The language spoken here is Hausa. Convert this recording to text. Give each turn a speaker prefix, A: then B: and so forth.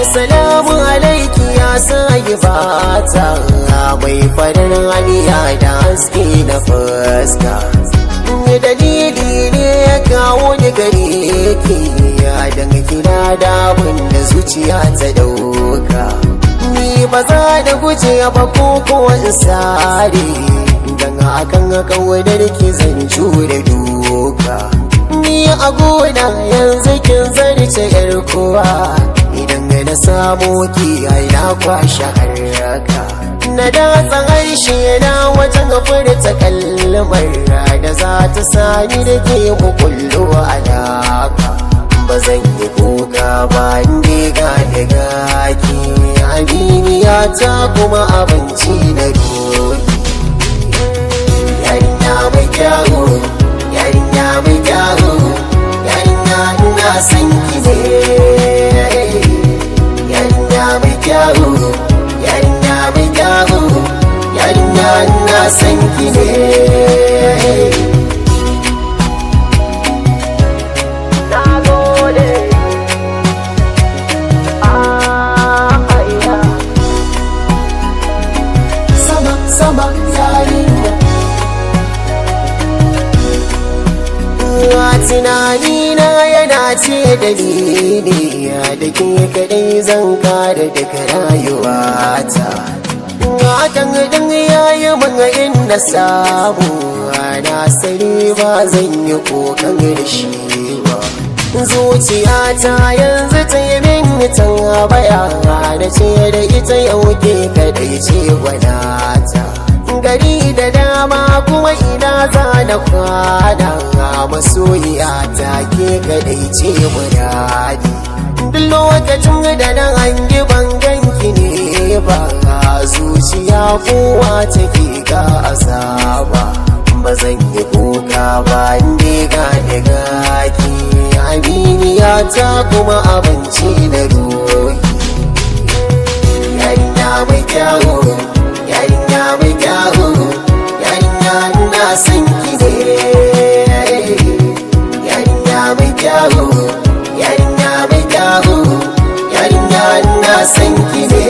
A: Salamu alaiki ya sayi bata mai farin haniya da haske na fuska. Dalili ne ya kawo ni gare ki dan kina da abin da zuciya ta dauka. Ni ba za da guje ba ko in sare, dan akan kawadar ki zan jure duka. Ni a gona yanzu kin zarce yar kowa, idan na samu ki ai na kwashe haraka. Na datsa harshe na wajen furta kalmar da za ta sani da ke kullu alaka. Ba zan yi kuka ba inda ga daga ki, aminiya ta kuma abinci da doki. Yarinya mai kyawu, yarinya mai kyawu, yarinya ina san ki ne. Yarinya mai kyawu, yarinya mai kyawu, yarinya ina san ki ne. Tunanina yana ce dalili da ke kadai zan kare daga rayuwata. Hakan din yayi mun in na samu, na sani ba zan yi kokan da shi ba. Zuciyata yanzu ta yi min tambaya, na ce da ita yau ke kadai ce gwanata. Gari da dama kuma ina za na kwana, masoyiya ta ke kadai ce muradi. Duk lokacin da na hangi banganki ne ba, zuciya kowa take ga azaba. Ba zan yi kuka ba inda ga daga ki, aminiya ta kuma abinci na ruhi. Yarinya mai kyawu, yarinya mai kyawu, yarinya ina san ki ne. Yarinya mai kyawu, yarinya mai kyawu, yarinya ina san ki ne.